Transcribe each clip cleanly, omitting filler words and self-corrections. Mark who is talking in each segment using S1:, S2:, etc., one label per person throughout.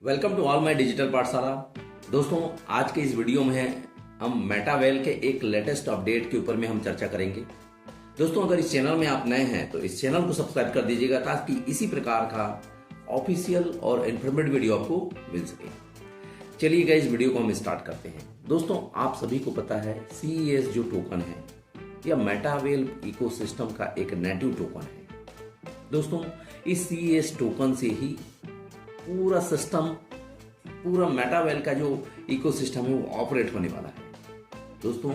S1: Welcome to all my digital Pathshala. दोस्तों, आज के इस वीडियो में हम मेटावेल के एक लेटेस्ट अपडेट के ऊपर में हम चर्चा करेंगे। दोस्तों, अगर इस चैनल में आप नए हैं तो इस चैनल को सब्सक्राइब कर दीजिएगा ताकि इसी प्रकार का ऑफिशियल और इन्फॉर्मेटिव वीडियो आपको मिल सके। चलिए गाइस, वीडियो को हम स्टार्ट करते हैं। दोस्तों, आप सभी को पता है CES जो टोकन है यह मेटावेल इकोसिस्टम का एक नेटिव टोकन है। दोस्तों, इस CES टोकन से ही पूरा सिस्टम, पूरा मेटावेल का जो इकोसिस्टम है वो ऑपरेट होने वाला है। दोस्तों,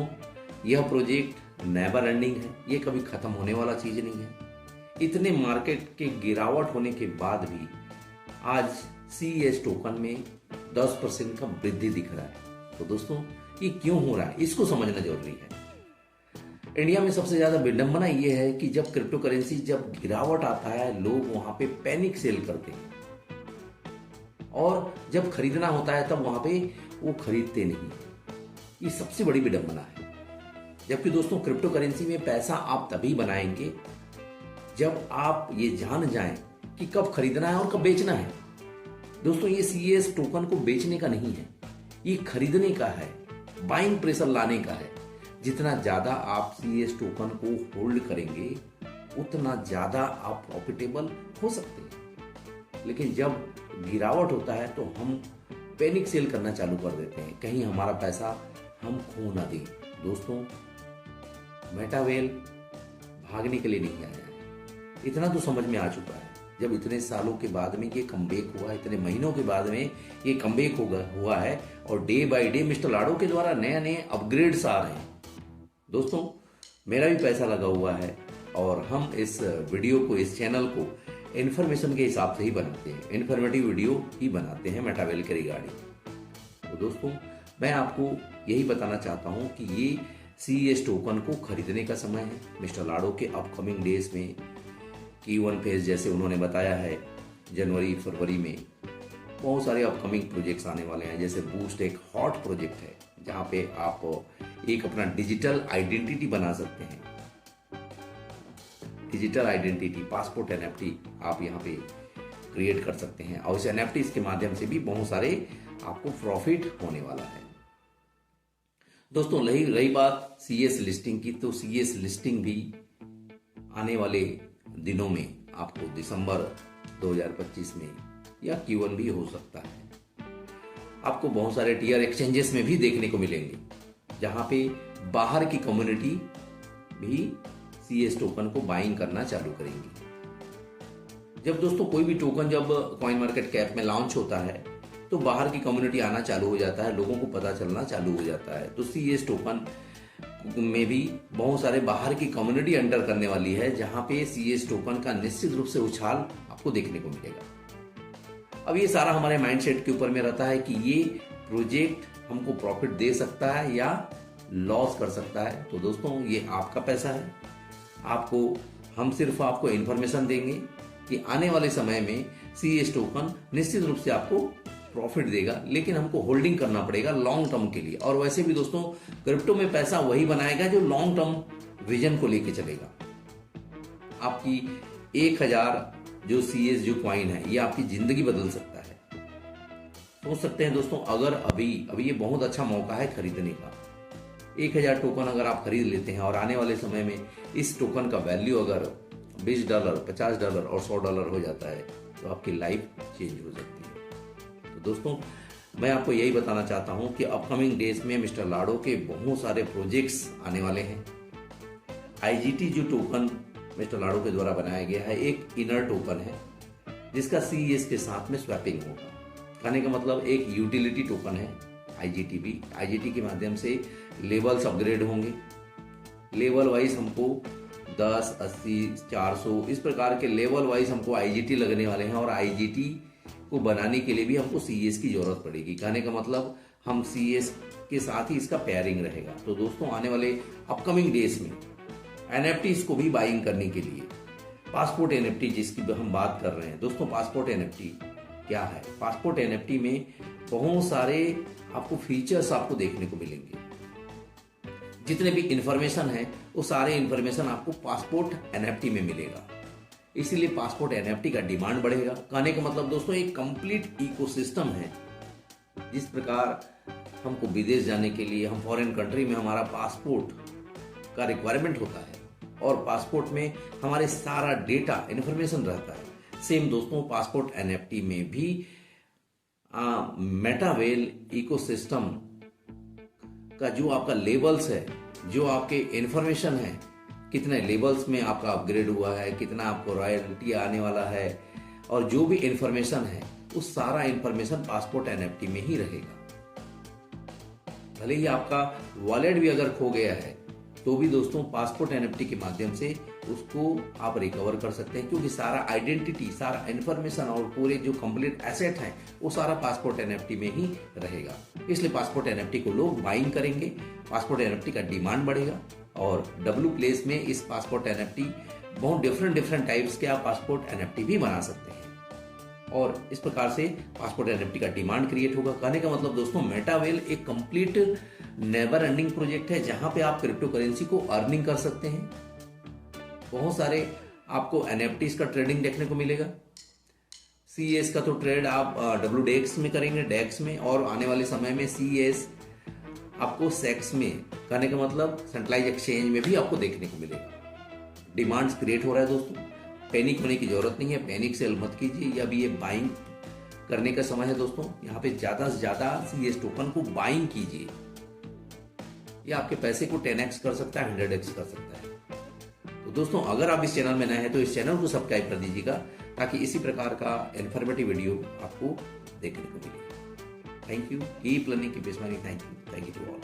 S1: यह प्रोजेक्ट नेवर एंडिंग है, ये कभी खत्म होने वाला चीज नहीं है। इतने मार्केट के गिरावट होने के बाद भी आज CES टोकन में 10% का वृद्धि दिख रहा है। तो दोस्तों, ये क्यों हो रहा है, इसको समझना जरूरी है। इंडिया में सबसे ज्यादा विडंबना ये है कि जब क्रिप्टो करेंसी, जब गिरावट आता है, लोग वहां पे पैनिक सेल करते हैं और जब खरीदना होता है तब वहां पे वो खरीदते नहीं। ये सबसे बड़ी विडंबना है। जबकि दोस्तों, क्रिप्टो करेंसी में पैसा आप तभी बनाएंगे जब आप ये जान जाएं कि कब खरीदना है और कब बेचना है। दोस्तों, ये CES टोकन को बेचने का नहीं है, ये खरीदने का है, बाइंग प्रेशर लाने का है। जितना ज्यादा आप CES टोकन को होल्ड करेंगे उतना ज्यादा आप प्रॉफिटेबल हो सकते हैं। लेकिन जब गिरावट होता है तो हम पैनिक सेल करना चालू कर देते हैं, कहीं हमारा पैसा हम खो ना दें। दोस्तों, मेटावेल भागने के लिए नहीं आया है, इतना तो समझ में आ चुका है। जब इतने सालों के बाद में ये कमबैक हुआ, इतने महीनों के बाद में ये कमबैक हुआ है और डे बाय डे मिस्टर लाडो के द्वारा नए नए अपग्रेड्स आ रहे हैं। दोस्तों, मेरा भी पैसा लगा हुआ है और हम इस वीडियो को, इस चैनल को इन्फॉर्मेशन के हिसाब से ही बनाते हैं, इन्फॉर्मेटिव वीडियो ही बनाते हैं मेटावेल के रिगार्डिंग। तो दोस्तों, मैं आपको यही बताना चाहता हूं कि ये CES टोकन को खरीदने का समय है। मिस्टर लाडो के अपकमिंग डेज में Q1 फेज, जैसे उन्होंने बताया है, जनवरी फरवरी में बहुत सारे अपकमिंग प्रोजेक्ट्स आने वाले हैं। जैसे बूस्ट एक हॉट प्रोजेक्ट है जहां पे आप एक अपना डिजिटल आइडेंटिटी बना सकते हैं। डिजिटल आइडेंटिटी, पासपोर्ट NFT आप यहाँ पे क्रिएट कर सकते हैं और इस NFTs के माध्यम से भी बहुत सारे आपको प्रॉफिट होने वाला है। दोस्तों, रही बात CES लिस्टिंग की, तो CES लिस्टिंग भी आने वाले दिनों में आपको दिसंबर 2025 में या Q1 भी हो सकता है। आपको बहुत सारे टीयर एक्सचेंजेस में भी देखने को मिलेंगे जहां पे बाहर की कम्युनिटी भी CES टोकन को बाइंग करना चालू करेंगी। जब दोस्तों कोई भी टोकन जब कॉइन मार्केट कैप में लॉन्च होता है तो बाहर की कम्युनिटी आना चालू हो जाता है, लोगों को पता चलना चालू हो जाता है। तो CES टोकन में भी बहुत सारे बाहर की कम्युनिटी एंटर करने वाली है जहां पे CES टोकन का निश्चित रूप से उछाल आपको देखने को मिलेगा। अब ये सारा हमारे माइंडसेट के ऊपर में रहता है कि ये प्रोजेक्ट हमको प्रॉफिट दे सकता है या लॉस कर सकता है। तो दोस्तों, ये आपका पैसा है, हम सिर्फ आपको इंफॉर्मेशन देंगे कि आने वाले समय में CES टोकन निश्चित रूप से आपको प्रॉफिट देगा, लेकिन हमको होल्डिंग करना पड़ेगा लॉन्ग टर्म के लिए। और वैसे भी दोस्तों, क्रिप्टो में पैसा वही बनाएगा जो लॉन्ग टर्म विजन को लेके चलेगा। आपकी 1000 जो CES जो कॉइन है, ये आपकी जिंदगी बदल सकता है। सोच सकते हैं दोस्तों, अगर अभी ये बहुत अच्छा मौका है खरीदने का। 1000 टोकन अगर आप खरीद लेते हैं और आने वाले समय में इस टोकन का वैल्यू अगर $20, $50 और $100 हो जाता है तो आपकी लाइफ चेंज हो सकती है। तो दोस्तों, मैं आपको यही बताना चाहता हूं कि अपकमिंग डेज में मिस्टर लाडो के बहुत सारे प्रोजेक्ट्स आने वाले हैं। IGT जो टोकन मिस्टर लाडो के द्वारा बनाया गया है, एक इनर टोकन है जिसका CES के साथ में स्वैपिंग होगा। कहने का मतलब एक यूटिलिटी टोकन है IGT भी। IGT के माध्यम से लेवल्स अपग्रेड होंगे। लेवल वाइज हमको 10, 80, 400 इस प्रकार के लेवल वाइज हमको IGT लगने वाले हैं और IGT को बनाने के लिए भी हमको CES की जरूरत पड़ेगी। कहने का मतलब हम CES के साथ ही इसका पेयरिंग रहेगा। तो दोस्तों, आने वाले अपकमिंग डेज में NFTs को भी बाइंग करने के लिए पासपोर्ट NFT जिसकी हम बात कर रहे हैं। दोस्तों, पासपोर्ट NFT क्या है? पासपोर्ट NFT में बहुत सारे आपको फीचर्स आपको देखने को मिलेंगे। जितने भी इंफॉर्मेशन है वो सारे इंफॉर्मेशन आपको पासपोर्ट NFT में मिलेगा। इसीलिए पासपोर्ट एनएफटी का डिमांड बढ़ेगा। कहने का मतलब दोस्तों एक कंप्लीट इकोसिस्टम है। जिस प्रकार हमको विदेश जाने के लिए हम फॉरेन कंट्री में हमारा पासपोर्ट का रिक्वायरमेंट होता है और पासपोर्ट में हमारे सारा डेटा इन्फॉर्मेशन रहता है, सेम दोस्तों पासपोर्ट एनएफटी में भी मेटावेल इकोसिस्टम का जो आपका लेबल्स है, जो आपके इंफॉर्मेशन है, कितने लेबल्स में आपका अपग्रेड हुआ है, कितना आपको रॉयल्टी आने वाला है, और जो भी इंफॉर्मेशन है उस सारा इंफॉर्मेशन पासपोर्ट एनएफटी में ही रहेगा। भले ही आपका वॉलेट भी अगर खो गया है तो भी दोस्तों पासपोर्ट एनएफटी के माध्यम से उसको आप रिकवर कर सकते हैं, क्योंकि सारा आइडेंटिटी, सारा इंफॉर्मेशन और पूरे जो कंप्लीट एसेट हैं वो सारा पासपोर्ट एनएफटी में ही रहेगा। इसलिए पासपोर्ट एनएफटी को लोग बाइंग करेंगे, पासपोर्ट एनएफटी का डिमांड बढ़ेगा और डब्ल्यू प्लेस में इस पासपोर्ट एनएफटी बहुत डिफरेंट टाइप्स के आप पासपोर्ट एनएफटी भी बना सकते हैं और इस प्रकार से पासपोर्ट एनएफटी का डिमांड क्रिएट होगा। कहने का मतलब दोस्तों मेटावेल एक कंप्लीट नेवर एंडिंग प्रोजेक्ट है जहां पे आप क्रिप्टो करेंसी को अर्निंग कर सकते हैं। बहुत सारे आपको एनएफटीज का ट्रेडिंग देखने को मिलेगा। सीएस का तो ट्रेड आप WDEX में करेंगे, डेक्स में, और आने वाले समय में सीएस आपको सेक्स में, कहने का मतलब सेंट्रलाइज एक्सचेंज में भी आपको देखने को मिलेगा। डिमांड्स क्रिएट हो रहा है दोस्तों, पैनिक होने की जरूरत नहीं है, पैनिक सेल मत कीजिए। या भी ये बाइंग करने का समय है दोस्तों। यहाँ पे ज्यादा से ज्यादा सीएस टोकन को बाइंग कीजिए, ये आपके पैसे को 10x कर सकता है, 100x कर सकता है। तो दोस्तों अगर आप इस चैनल में नए हैं तो इस चैनल को सब्सक्राइब कर दीजिएगा ताकि इसी प्रकार का इन्फॉर्मेटिव वीडियो आपको देखने को मिले। Thank you, keep learning, keep smiling. Thank you to all.